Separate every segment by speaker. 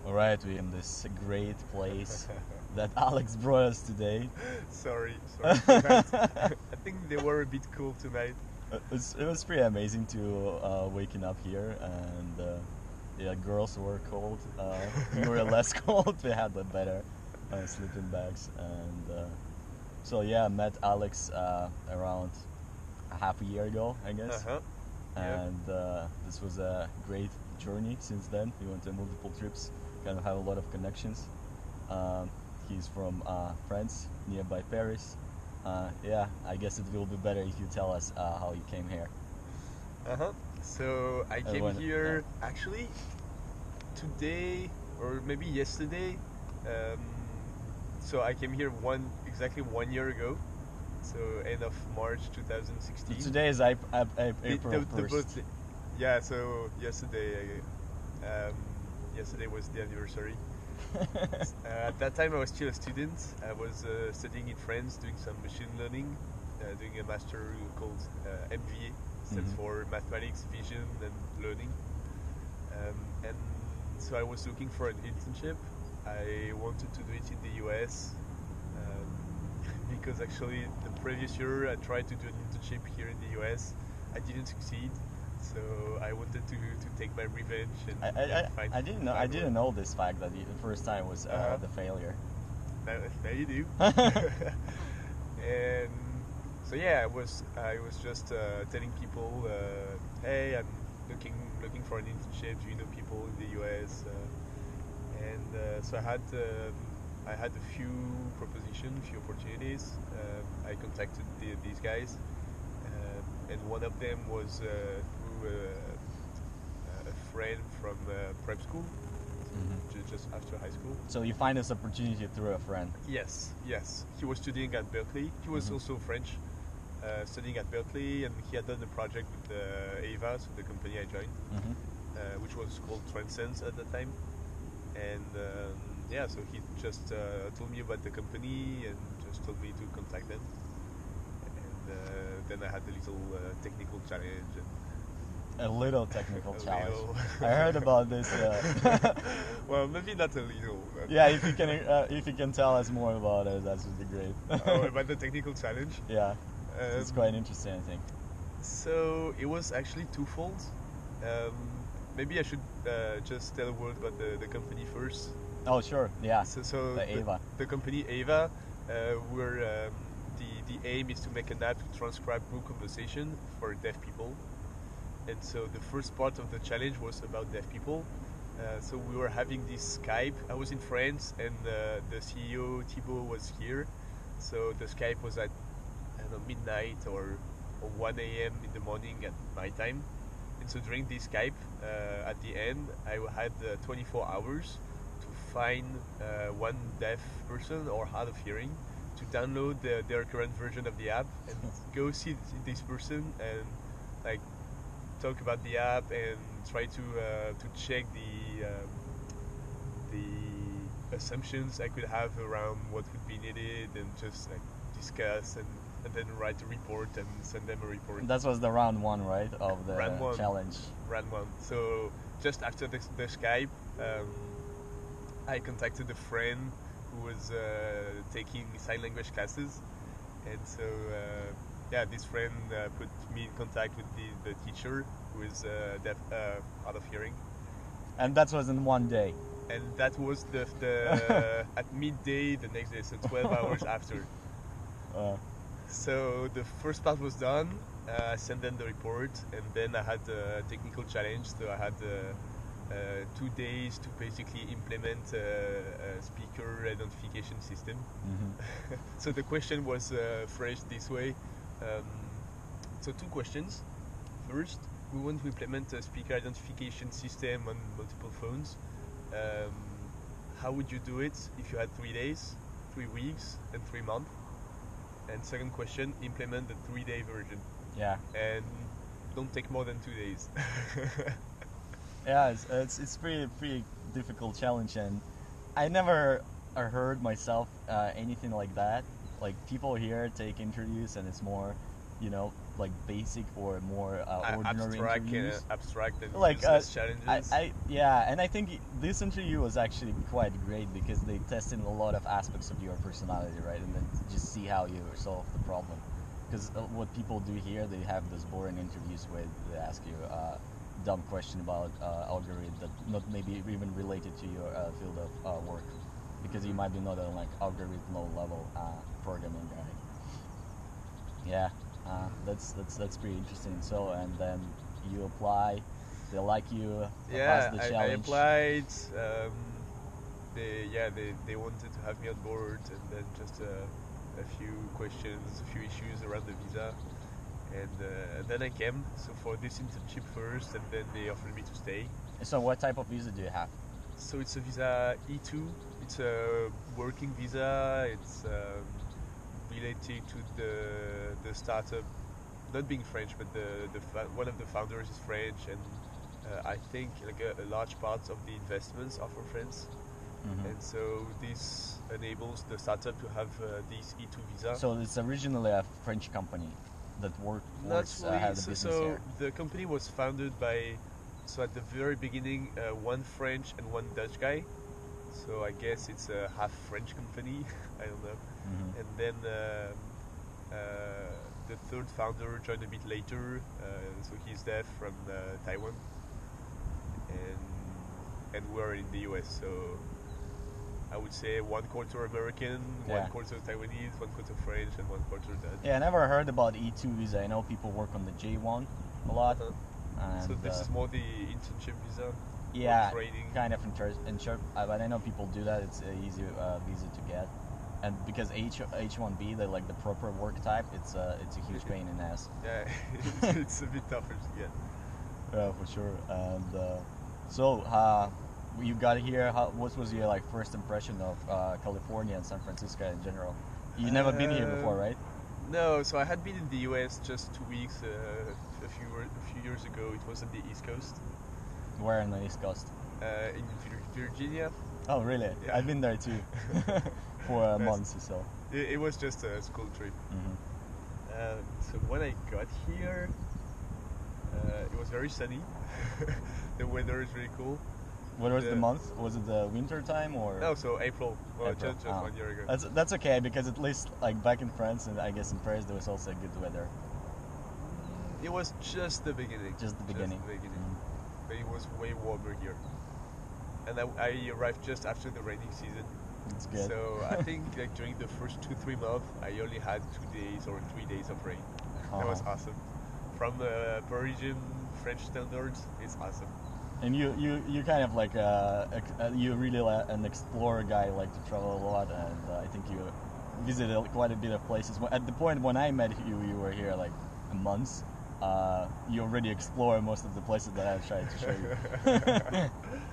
Speaker 1: Alright, we're in this great place that Alex brought us today.
Speaker 2: Sorry for that. I think they were a bit cool tonight.
Speaker 1: It was pretty amazing to waking up here, and yeah, girls were cold. We were less cold. We had the better sleeping bags, and so yeah, I met Alex around a half a year ago, I guess.
Speaker 2: Uh-huh. Yeah.
Speaker 1: And this was a great journey since then. We went on multiple trips, kind of have a lot of connections. Um, he's from France, nearby Paris. Yeah, I guess it will be better if you tell us how you came here.
Speaker 2: Uh-huh. So I came
Speaker 1: when-
Speaker 2: here actually today or maybe yesterday. Um, so I came here exactly 1 year ago. So end of March 2016.
Speaker 1: Today is April
Speaker 2: The
Speaker 1: 1st.
Speaker 2: birthday. Yeah. So yesterday was the anniversary. At that time, I was still a student. I was studying in France, doing some machine learning, doing a master called MVA, stands for Mathematics, Vision, and Learning. And so I was looking for an internship. I wanted to do it in the US because actually the previous year I tried to do an internship here in the US. I didn't succeed. So I wanted to take my revenge and find.
Speaker 1: I didn't know. I didn't know this fact that the first time was the failure.
Speaker 2: Now you do. And so yeah, I was just telling people, hey, I'm looking for an internship. Do you know people in the US? And so I had a few propositions, few opportunities. I contacted these guys, and one of them was through a friend from prep school, just after high school.
Speaker 1: So you find this opportunity through a friend.
Speaker 2: Yes. He was studying at Berkeley. He was also French, studying at Berkeley, and he had done a project with Ava, so the company I joined, which was called Transcends at the time. And yeah, so he just told me about the company and just told me to contact them. And then I had a little technical challenge.
Speaker 1: A little technical
Speaker 2: A
Speaker 1: challenge.
Speaker 2: little.
Speaker 1: I heard about this.
Speaker 2: Well, maybe not a little. But
Speaker 1: Yeah, if you can tell us more about it, that would be great.
Speaker 2: about the technical challenge.
Speaker 1: Yeah, it's quite interesting, I think.
Speaker 2: So it was actually twofold. Maybe I should just tell a word about the company first.
Speaker 1: Oh, sure. Yeah.
Speaker 2: So
Speaker 1: The Ava.
Speaker 2: the company Ava, where the aim is to make an app to transcribe group conversation for deaf people. And so the first part of the challenge was about deaf people. So we were having this Skype. I was in France, and the CEO Thibaut was here. So the Skype was at midnight or 1 a.m. in the morning at my time. And so during this Skype, at the end, I had 24 hours to find one deaf person or hard of hearing to download their current version of the app and go see this person and like talk about the app and try to check the assumptions I could have around what would be needed and just like discuss and then write a report and send them a report.
Speaker 1: That was the round one, right, of the
Speaker 2: Round one.
Speaker 1: challenge.
Speaker 2: Round one. So just after the Skype, I contacted a friend who was taking sign language classes, and so yeah, this friend put me in contact with the teacher who is deaf, hard of hearing,
Speaker 1: And that was in one day.
Speaker 2: and that was the at midday the next day, so 12 hours after. So the first part was done. I sent them the report, and then I had a technical challenge. So I had 2 days to basically implement a speaker identification system. So the question was phrased this way. So 2 questions. First, we want to implement a speaker identification system on multiple phones. How would you do it if you had 3 days, 3 weeks, and 3 months? And second question, implement the 3-day version.
Speaker 1: Yeah.
Speaker 2: And don't take more than 2 days.
Speaker 1: Yeah, it's pretty difficult challenge, and I never heard myself anything like that. Like people here take interviews, and it's more, like basic or more ordinary
Speaker 2: abstract,
Speaker 1: interviews?
Speaker 2: abstract and
Speaker 1: Like
Speaker 2: useless challenges.
Speaker 1: yeah, and I think this interview was actually quite great because they tested a lot of aspects of your personality, right? And then just see how you solve the problem. Because what people do here, they have those boring interviews where they ask you dumb question about algorithm that not maybe even related to your field of work, because you might be not a like algorithm low level programming guy. Yeah, that's pretty interesting. So and then you apply, they like you, pass
Speaker 2: Yeah,
Speaker 1: the
Speaker 2: I
Speaker 1: challenge.
Speaker 2: applied. They wanted to have me on board, and then just a few questions, a few issues around the visa, and then I came. So for this internship first, and then they offered me to stay.
Speaker 1: So what type of visa do you have?
Speaker 2: So it's a visa E2. It's a working visa. It's related to the startup, not being French, but one of the founders is French, and I think like a large part of the investments are from France.
Speaker 1: Mhm.
Speaker 2: And so this enables the startup to have this E2 visa.
Speaker 1: So it's originally a French company that works
Speaker 2: Not really.
Speaker 1: had a business
Speaker 2: So
Speaker 1: here.
Speaker 2: the company was founded by, so at the very beginning, one French and one Dutch guy. So I guess it's a half French company. I don't know.
Speaker 1: Mhm.
Speaker 2: And then the third founder joined a bit later. So he's there from Taiwan, and we're in the US. So I would say 1/4 American,
Speaker 1: Yeah.
Speaker 2: 1/4 Taiwanese, 1/4 French, and 1/4 Dutch.
Speaker 1: Yeah, I never heard about E2 visa. I know people work on the J1 a lot.
Speaker 2: Uh-huh.
Speaker 1: And,
Speaker 2: So this is more the internship visa.
Speaker 1: yeah,
Speaker 2: training.
Speaker 1: kind of but I know people do that. It's an easy visa to get, and because H1B, they like the proper work type. It's a huge pain in the ass.
Speaker 2: Yeah, it's a bit tougher to get.
Speaker 1: Yeah, for sure. And so you got here. What was your like first impression of California and San Francisco in general? You never been here before, right?
Speaker 2: No, so I had been in the US just 2 weeks a few years ago. It was on the East Coast,
Speaker 1: Where on the East Coast?
Speaker 2: in Virginia.
Speaker 1: Oh, really?
Speaker 2: Yeah.
Speaker 1: I've been there too, for a
Speaker 2: Nice.
Speaker 1: month or so.
Speaker 2: It was just a school trip.
Speaker 1: Hmm.
Speaker 2: So when I got here, it was very sunny. The weather is really cool.
Speaker 1: What was
Speaker 2: The-
Speaker 1: the month? Was it the winter time or?
Speaker 2: No, so April. Well,
Speaker 1: April.
Speaker 2: just
Speaker 1: Oh.
Speaker 2: 1 year ago.
Speaker 1: That's okay because at least like back in France and I guess in Paris there was also good weather.
Speaker 2: It was just the beginning.
Speaker 1: Just the beginning. Mhm.
Speaker 2: But it was way warmer here. And I arrived just after the rainy season.
Speaker 1: It's good.
Speaker 2: So I think like during the first 2-3 months, I only had 2 days or 3 days of rain. That was
Speaker 1: Uh-huh.
Speaker 2: awesome. From Parisian French standards, it's awesome.
Speaker 1: And you kind of like you really an explorer guy, like to travel a lot, and I think you visited quite a bit of places. At the point when I met you, you were here like a month. You already explored most of the places that I tried to show you.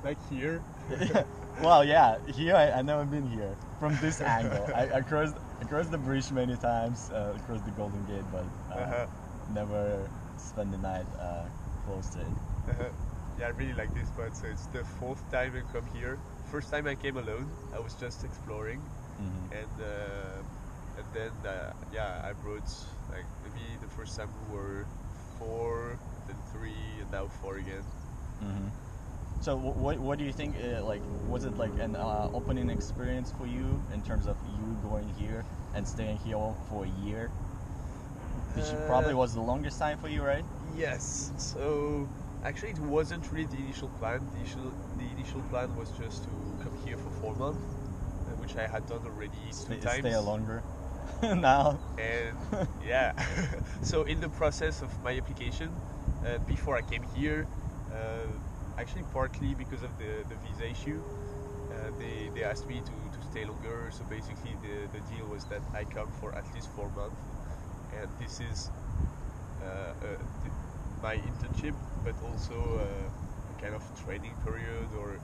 Speaker 2: Like here.
Speaker 1: Yeah. Well, yeah, here I never been here from this angle. I crossed the bridge many times, across the Golden Gate, but
Speaker 2: Uh-huh.
Speaker 1: never spent the night close to it.
Speaker 2: Yeah, I really like this spot. So it's the fourth time I come here. First time I came alone. I was just exploring,
Speaker 1: Mhm.
Speaker 2: and then yeah, I brought like maybe the first time we were 4, then 3, and now 4 again.
Speaker 1: Hmm. So what do you think? Like, was it like an opening experience for you in terms of you going here and staying here for a year? Which probably was the longest time for you, right?
Speaker 2: Yes. So actually, it wasn't really the initial plan. The initial plan was just to come here for 4 months, which I had done already two times.
Speaker 1: Stay longer. Now.
Speaker 2: And yeah, so in the process of my application, before I came here, actually partly because of the visa issue, they asked me to stay longer. So basically the deal was that I come for at least 4 months, and this is my internship, but also a kind of training period or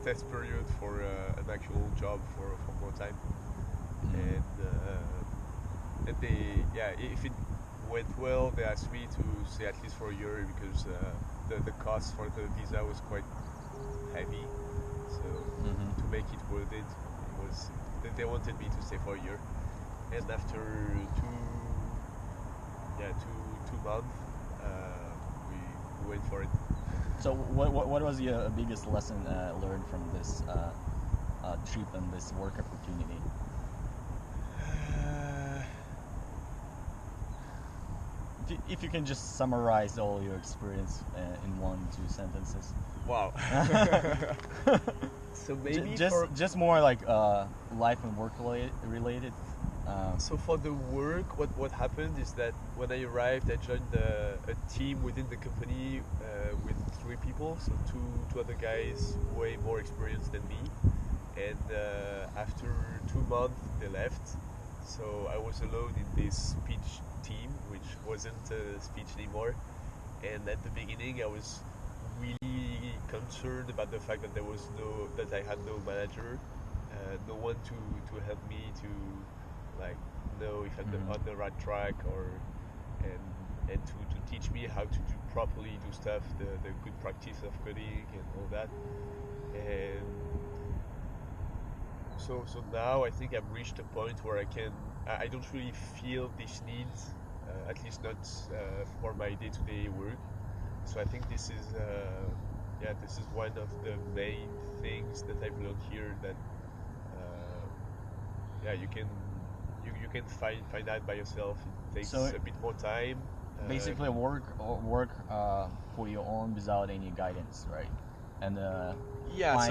Speaker 2: test period for an actual job for more time.
Speaker 1: Mhm.
Speaker 2: And they, yeah, if it went well, they asked me to stay at least for a year because the cost for the visa was quite heavy. So
Speaker 1: Mhm.
Speaker 2: to make it worth it, they wanted me to stay for a year. And after two months. We went for it.
Speaker 1: So what was your biggest lesson learned from this trip and this work opportunity? If you can just summarize all your experience in 1-2 sentences.
Speaker 2: Wow. So maybe
Speaker 1: just more like life and work related.
Speaker 2: So for the work, what happened is that when I arrived, I joined a team within the company with 3 people, so two other guys way more experienced than me, and after 2 months they left, so I was alone in this speech team, which wasn't speech anymore. And at the beginning, I was really concerned about the fact that that I had no manager, no one to help me to like know if I'm on the right track, or and to teach me how to properly do stuff, the good practice of coding and all that. And so now I think I've reached a point where I don't really feel this need, at least not for my day-to-day work. So I think this is one of the main things that I've learned here, that you can find out by yourself. It takes a bit more time.
Speaker 1: Basically, work for your own without any guidance, right? And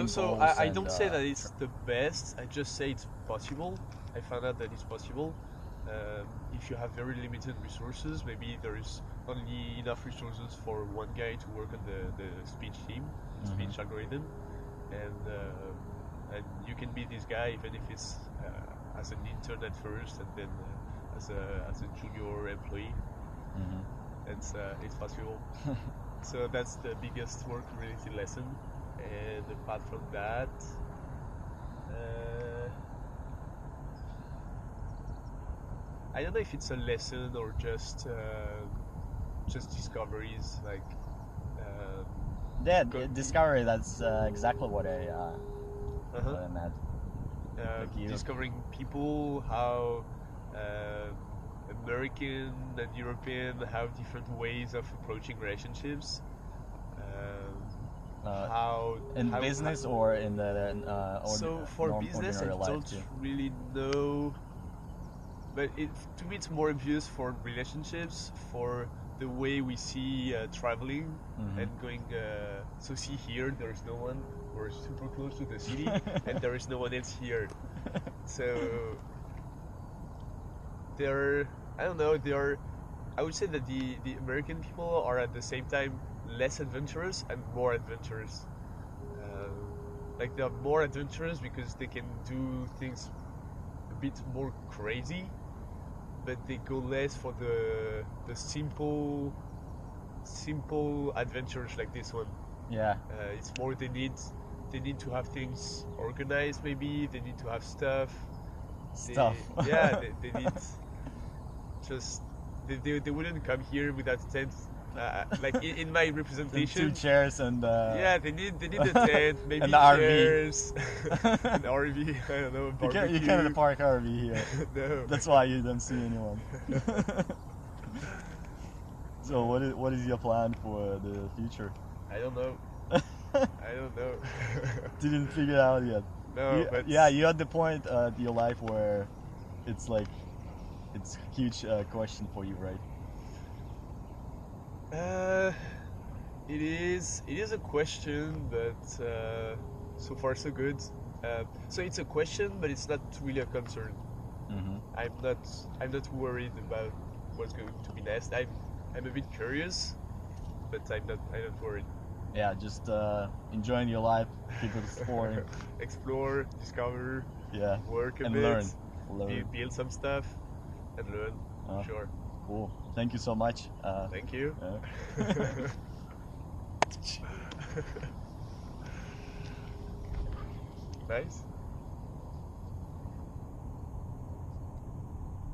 Speaker 2: so I don't say that it's the best. I just say it's possible. I found out that it's possible. If you have very limited resources, maybe there is only enough resources for one guy to work on the speech team, speech algorithm, and you can be this guy even if it's as an intern at first, and then as a junior employee. It's possible. So that's the biggest work-related lesson. And apart from that, I don't know if it's a lesson or just discoveries. Like
Speaker 1: discovery. That's exactly what I meant.
Speaker 2: Discovering people, how American and European have different ways of approaching relationships.
Speaker 1: Business or in the
Speaker 2: so for business, I don't really know, but to me it's more obvious for relationships, for the way we see traveling and going. So see here, there is no one. We're super close to the city, and there is no one else here. So I would say that the American people are at the same time less adventurous and more adventurous. Like they are more adventurous because they can do things a bit more crazy, but they go less for the simple adventures like this one.
Speaker 1: Yeah.
Speaker 2: It's more they need to have things organized. Maybe they need to have stuff. They need just they wouldn't come here without a tent. Like in my representation,
Speaker 1: 2 chairs and
Speaker 2: they need a tent, maybe
Speaker 1: an
Speaker 2: chairs, an RV. I don't know.
Speaker 1: You can't park RV here.
Speaker 2: No.
Speaker 1: That's why you don't see anyone. So what is your plan for the future?
Speaker 2: I don't know. I don't know.
Speaker 1: Didn't figure it out yet.
Speaker 2: No,
Speaker 1: you're at the point of your life where it's like it's a huge question for you, right?
Speaker 2: It is a question, but so far so good. So it's a question, but it's not really a concern. I'm not worried about what's going to be next. I'm a bit curious, but I'm not worried.
Speaker 1: Yeah, just enjoying your life, keep exploring.
Speaker 2: Explore, discover, work a
Speaker 1: and
Speaker 2: bit,
Speaker 1: learn.
Speaker 2: Build some stuff, and learn. Sure.
Speaker 1: Cool. Thank you so much.
Speaker 2: Thank you. Nice.